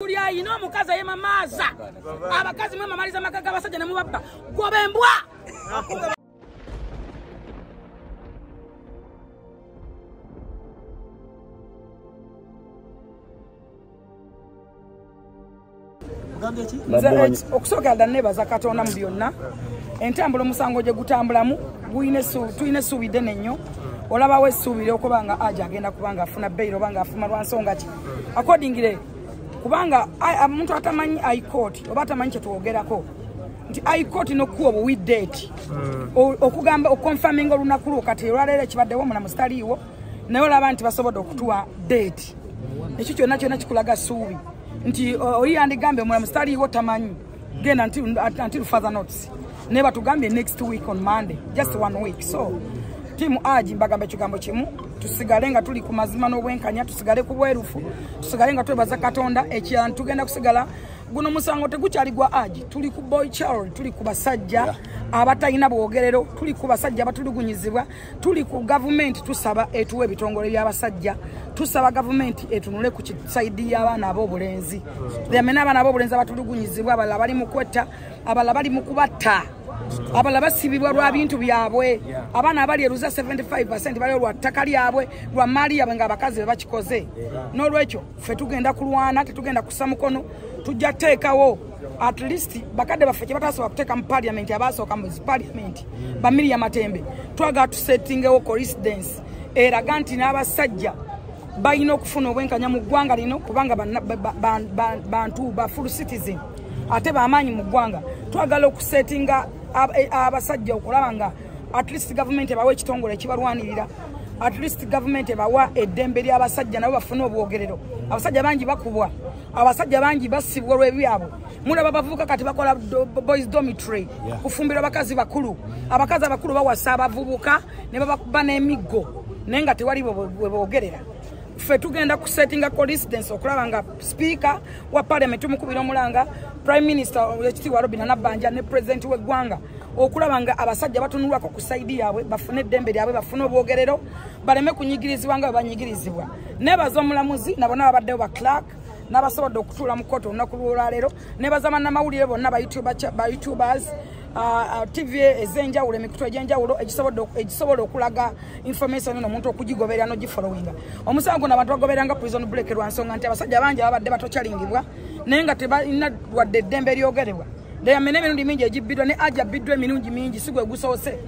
Kulia ino mukaza ye mamaza abakazi mwe mamaliza makaga basajja ne mubabba gobembwa okusoka dannebaza Katonda mu byonna entambulo musango gye gutambulamu tuyine suubide nenyo olaba we suubire okubanga aja agenda kubanga afuna bail obanga afuma lwansonga ki accordingly kubanga omuntu atamanyi high court oba atamanyi kye twogerako nti high court nokuwa obu with date okugamba okonfirming olunaku lwo kati olwaleero ekibaddewo mulamu sitaliiwo naye olaba nti basobodde okutuwa date ekyo kyonna kikulaga suubi nti oli yandigambe mulamu sitaliiwo tamanyi genda until further notice naye batugambye next week on Monday just 1 week so timu aji mbagambe kigambo kimu tusigale nga tuli ku mazima n'obwenkanya tusigale ku bwerufu tusigale nga twebaza Katonda ekya tugenda kusigala guno musango tegukyali gwa aji tuli ku boy child tuli ku basajja abatayina bwogerero tuli ku basajja abatulugunyizibwa tuli ku government tusaba etuwe ebitongole by'abasajja tusaba government etunule ku kisaidi y'abaana ab'obulenzi yamena abaana ab'obulenzi abatulugunyizibwa abala bali mu kwetta abala bali mu kubatta abala basibibwa lwa bintu byabwe abaana abali eruza 75% bali lwa ttaka lyabwe lwa mali yabwe nga abakazi bakikoze n'olwekyo ffe tugenda kulwana tetugenda kussa mukono tujja teekawo at least bakadde baffe kye batasobola kuteeka mu parliament abasooka mu parliament bamiri ya matembe twagala tusettingewo coincidence eraga nti n'abasajja balina okufuna obwenkanya mu ggwanga lino kubanga bantu ba full citizen ate bamaanyi mu ggwanga twagala okusettinga abasajja okulaba nga at least government ebawa ekitongole ekibalwanirira at least government ebawa eddembe ly'abasajja nabo bafuna obwogerero abasajja bangi bakubwa abasajja bangi basibwa olw'ebyabwe mulaba bavubuka kati bakola boys dormitory kufumbira abakazi bakulu abakazi abakulu bawasa abavubuka ne babakuba n'emiggo naye nga tewali bwe boogerera ffe tugenda kusettinga coincidence okulaba nga speaker wa parliament tumukubira omulanga prime minister ekitiibwa Robinah Nabbanja ne president w'eggwanga okulaba nga abasajja batunulwako ku saidi yaabwe bafune eddembe lyabwe bafune obwogerero baleme kunyigirizibwa nga banyigirizibwa nebaza omulamuzi nabo n'ababaddewo ba Clark n'abasobodde okutuula mu kkooti olunaku lw'olwaleero nebaza bannamawulire bonna ba youtubers TV ezenjawulo emikutu egyenjawulo egisobola okulaga information eno omuntu okugigoberera n'ogifollowinga omusango guno abantu bagobereranga prison break lwansonga nti abasajja bangi babadde batokyalingibwa naye nga tebalina wadde eddembe eryogerebwa deyamene emirundi mingi egibbidwa ne aja abbiddwa emirundi mingi si gwe gusoose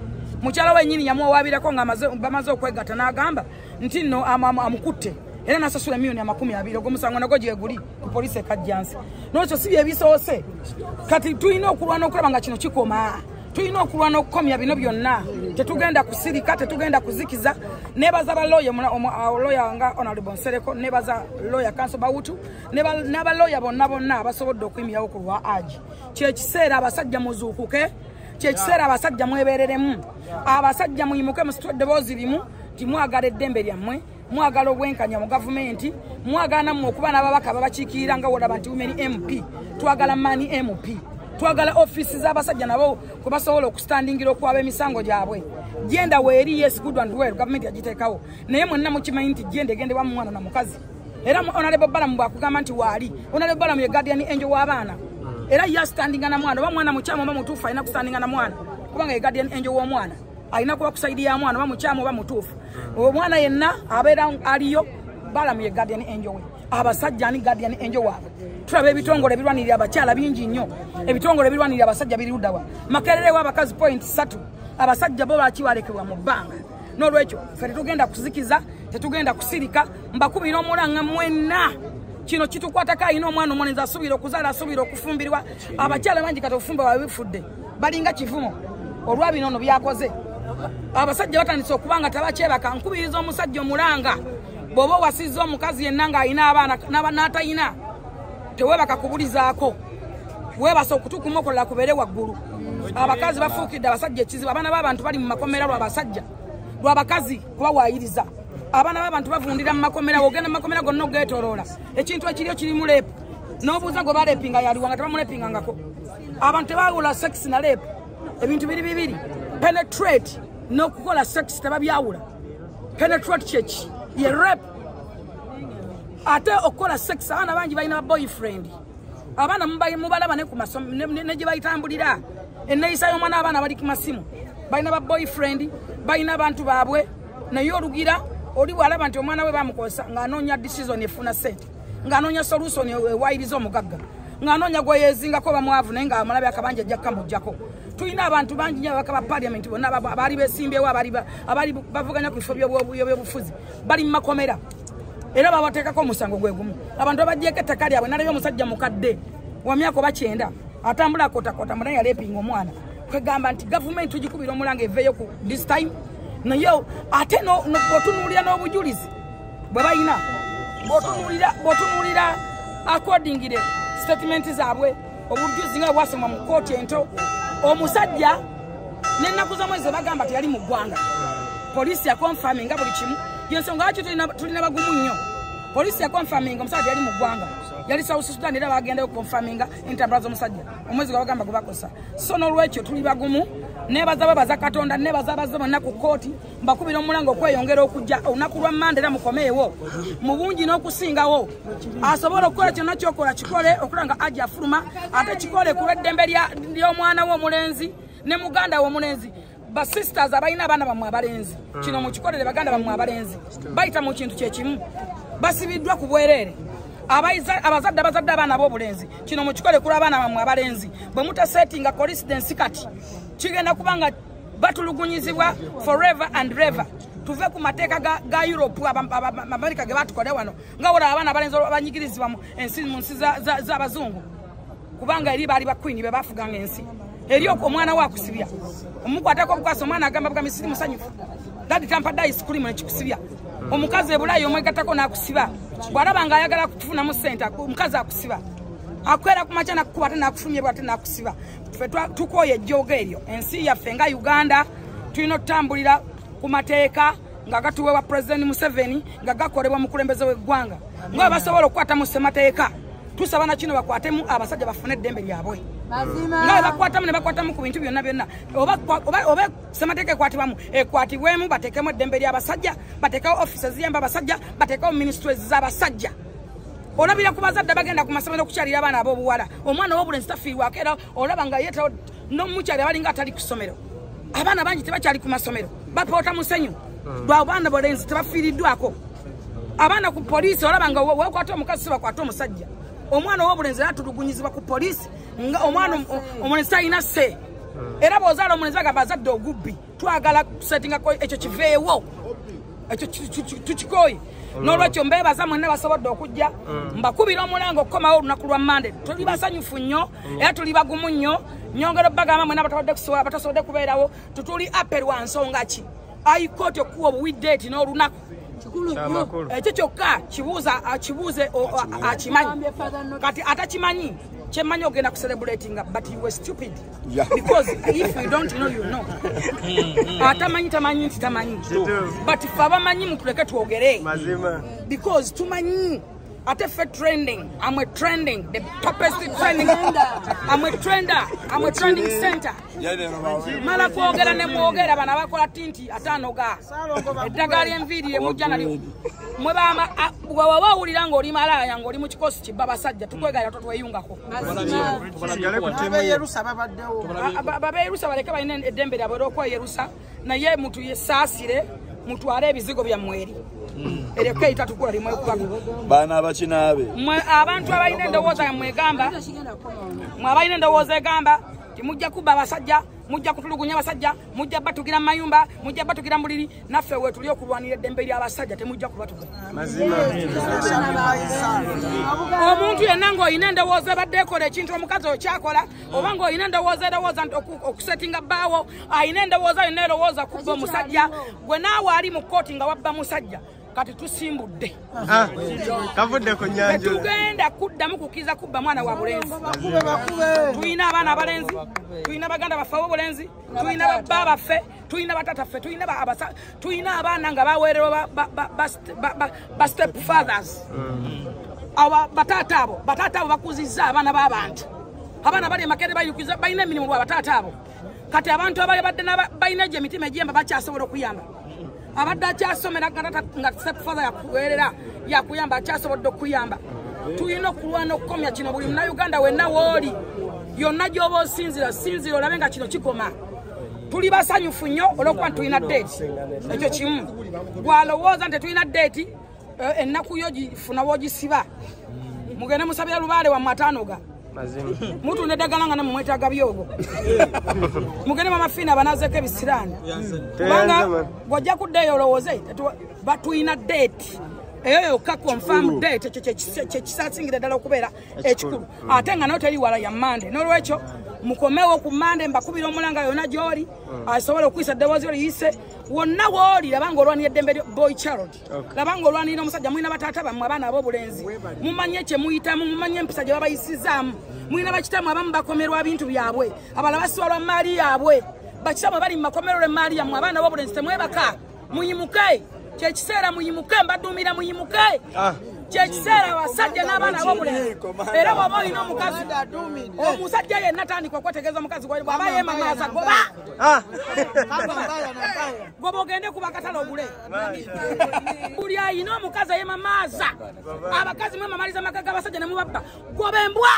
mukyala wennyini yamuwawaabirako nga bamaze okwegatta n'agamba nti nno amukutte era nasasula $220,000 ogw'omusango nagwo gyeguli ku poliisi ekajjansi n'ekyo si bye bisoose kati tulina okulwana okulaba nga kino kikoma tulina okulwana okukomya bino byonna tetugenda kusirika tetugenda kuzikiza nebaza baloya nga Honorable Nsereko nebaza lawyer Council Bawutu n'abaloya bonna abasobodde okuyimirawo ku lwa aji kyekiseera abasajja muzuukuke kyekiseera abasajja mwebereremu abasajja muyimuke musitwe eddoboozi limu timwagala eddembe lyammwe mwagala obwenkanya mu gavumenti mwagala nammwe okuba n'ababaka babakiikirira nga wolaba nti women MP twagala mani MP twagala office z'abasajja nabo kwe basobola okustandingira okuwaba emisango gyabwe genda weeri yes good and well gavumenti yagiteekawo naye mwenna mukimanyi nti genda egendebwa mu mwana na mukazi era Honorable Balamu bwakugamba nti waali Honorable Balamu ye guardian angel w'abaana era yastandinga na mwana oba mwana mukyamu oba mutuufu alina kustandinga na mwana kubanga ye guardian angel w'omwana alina kuba kusaidia mwana oba mukyamu oba mutuufu omwana yenna abeera aliyo Balamu ye guardian angel we abasajja ni guardian angel waabwe tulaba ebitongole ebirwanirira abakyala bingi nnyo ebitongole ebirwanirira abasajja biruddawa makerere w'abakazi point 3 abasajja bo bakibalekebwa mu bbanga n'olwekyo ffe tetugenda kuzikiza tetugenda kusirika mbakubira omulanga mwenna kino kitukwatako alina omwana omulenzi asuubira okuzaala asuubira okufumbirwa abakyala bangi kati obufumba bwabwe bifudde balinga kivumo olwa bino ono byakoze abasajja batandise okubanga tabakyebaka nkubiriza omusajja omulanga bw'oba owasizza omukazi yenna ng'alina abaana n'atayina tewebaka kubulizaako webasa okutukuma okolera kubeere waggulu abakazi bafuukidde abasajja ekizibu abaana b'abantu bali mu makomera lw'abasajja lw'abakazi kubawaayiriza abaana b'abantu bavundira mu makomera ogenda mu makomera gonna ogeetooloola ekintu ekiriyo kirimu leepu n'obuuza gwe balepinga yaliwa nga tebamulepingangako abantu tebawula sex na leepu ebintu bibiri penetrate n'okukola sex tebabyawula penetrate church ye rep ate okola sex abana bangi balina boyfriend abana mubalaba ne ku masomo ne gye bayitambulira enneeyisa y'omwana abaana bali ku masimu balina ba boyfriend balina abantu baabwe naye olugira oli bwalaba nti omwana we bamukozesa ng'anoonya decision efuna sente ng'anoonya solution ewayiriza omugagga ng'anoonya gweyeezingako bamwavu naye ng'amalabe akabanja ajja kukamuggyako tulina abantu bangi nnyo ababaka ba parliament bonna abaali beesimbyewo abaali bavuganya ku bifo by'obufuzi bali mu makomera era babateekako omusango gwe gumu abantu abaggyeko ettaka lyabwe nalabye omusajja mukadde wa myaka oba 9 atambula kotakota munaye yalepinga omwana kwegamba nti gavumenti tugikubira omulanga eveeyo ku this time naye ate bw'otunuulira n'obujulizi bwe balina bw'otunuulira accordingire statement zaabwe obujulizi nga bwasomwa mu kooti ento omusajja n'ennaku z'omwezi bagamba teyali mu ggwanga poliisi yakonfaminga buli kimu yensonga lwaki tulina bagumu nnyo poliisi yakonfaminga omusajja yali mu ggwanga yali South Sudan era bagendayo konfaminga entambula z'omusajja omwezi gwe bagamba gwe bakosa so n'olwekyo tuli bagumu nebaza babaza Katonda nebaza abaze bonna ku kooti mbakubira omulango okweyongera okujja olunaku lwa Mande era mukomeewo mu bungi n'okusingawo asobola okukola kyonna kyokola kikole okulanga ajja afuluma ate kikole ku lw'eddembe ly'omwana we omulenzi ne muganda we omulenzi ba sisters abalina abaana bamwe abalenzi kino mukikolere baganda bamwe abalenzi bayita mu kintu kyekimu basibiddwa ku bwereere abazadde abaana b'obulenzi kino mukikole kula abaana bamwe abalenzi bwe mutasetinga coincidence kati kigenda kubanga batulugunyizibwa forever and ever tuve ku mateeka ga Europe America ge batukole wano nga wala abaana abalenzi abanyigirizibwa mu nsi z'abazungu kubanga eri baali bakwini be bafuganga ensi eriyo omwana wakusibya omukwatako omukwasa omwana agamba bwa misiri musanyufu dadi tampa dice kuli mwe kikusibya omukazi ebulayo omwegatako n'akusiba bw'alaba nga ayagala kufuna mu sente omukazi akusiba akwera ku makya nakukuba ate n'akufumye bwate n'akusiba ffe tukooye ejjooga eryo ensi yaffe nga Uganda tulina otutambulira ku mateeka nga gatuweebwa President Museveni nga gakolebwa mukulembeze w'eggwanga nga basobola okukwata mu ssemateeka tusaba na kino bakwatemu abasajja bafune eddembe lyabwe nga bakwatamu ne bakwatamu ku bintu byonna oba ssemateeka ekwatibwemu bateekemu eddembe ly'abasajja bateekawo offices ziyamba abasajja bateekawo ministries z'abasajja olabira ku bazadde bagenda ku masomero okukyalira abaana ab'obuwala omwana w'obulenzi tafiirwako era olaba nga yeetawo n'omukyali abalinga atali ku ssomero abaana bangi tebakyali ku masomero bapoota musenyu lw'abaana bolenzi tebafiiriddwako abaana ku poliisi olaba nga wekwata omukazi sibakwata omusajja omwana w'obulenzi era tulugunyizibwa ku poliisi nga omwana omulenzi talina sse era bw'ozaala omulenzi bagamba azadde ogubbi twagala kusetingako ekyo kiveewo ekyo tukikooye n'olwekyo mbeebaza mwenna basobodde okujja mbakubira omulango okukomawo olunaku lwa Mande tuli basanyufu nnyo era tuli bagumu nnyo nyongera obbagamba mwenna batasobodde kubeerawo tutuli apel wa nsonga ki ayikooti okuwa obuwiddeeti n'olunaku ekyo kyokka kibuuze akimanyi kati atakimanyi kyemmanyi ogenda kucelebratinga but you were stupid because if you don't know you know atamanyi tamanyi nti tamanyi but ffe abamanyi mutuleke twogere because tumanyi ate ffe trending I'm a trending the topest trending I'm a trender I'm a trending center mala kwogera ne mwogera bana bakola tinti atanoga eddagala ly'enviiri emujja nalyo mwe bama wawulira ng'oli malaya ng'oli mu kikosi kibba basajja tukwegala totweyungako babeerusa baleke balina eddembe lyabwe olw'okweyerusa naye mutu yesaasire mutwale ebizigo byammwe eri ereka itatukula limwe kubaga bana abakinaabe mwe abantu abalina endowooza mwegamba mwe abalina endowooza egamba timujja kubba abasajja mujja kutulugunya abasajja mujja batugira mayumba mujja batugira muliri naffe we tuli okulwanira eddembe ly'abasajja temujja kubatuga omuntu yenna ng'olina endowooza ebadde ekola ekintu omukazi okyakola oba ng'olina endowooza erowooza okusetinga bbaawo alina endowooza yonna erowooza kubba omusajja gwe naawe ali mu kkooti nga wabba musajja kati tusimbudde kavudde ku nyanja tugenda kuddamu kukiza kubba mwana wa bulenzi tulina abaana abalenzi tulina baganda baffe ab'obulenzi tulina babba baffe tulina batata ffe tulina abaana nga baweererwa ba step fathers bataata abo bakuzizza abaana b'abantu abaana bali emakere bayukiza balina emirimu lwa bataata abo kati abantu abadde balina gye emitima egyemba bakyasobola okuyamba abadde akyasomera nga step father yakuweerera yakuyamba akyasobodde okuyamba tulina okulwana okukomya kino buli munnayuganda wenna wooli yonna gy'oba osinzira sinzira olabe nga kino kikoma tuli basanyufu nnyo olw'okuba tulina deeti ekyo kimu gwalowooza nti tulina deeti ennaku yo gifuna woogisiba mugende musabira lubaale wammwe ataanoga mutunda eddagala nga namumwetaaga byogo mugende mamafiina banazeeko ebisiraani kubanga gwojja kuddeeyo olowooze batulina deeti eyo yokka confirm date kyekisasingira ddala okubeera ekikulu ate nga nayo teri wala ya mande n'olwekyo mukomewo ku mande mbakubira omulanga yonna gy'oli asobola okuyisa eddoboozi oliyise wonna wooli labanga olwanira eddembe boy child labanga olwanira omusajja mulina bataata bammwe abaana ab'obulenzi mumanye kye muyitamu mumanye empisa gye babayisizaamu mulina bakitamu abamu bakomerwa bintu byabwe abalala basibwa maali yaabwe bakitamu bali mu makomero lw'emaali yammwe abaana ab'obulenzi temwebaka muyimuke kyekiseera muyimuke mbaduumira muyimuke kyekiseera abasajja n'abaana ab'obulenzi era bw'oba olina omukazi omusajja yenna tandika okwetegeeza omukazi bw'aba yeemamaaza goba ogende ku bakatale ogule buli ayina omukazi yeemamaaza abakazi mwemamaliza amaka g'abasajja ne mubabba goba embwa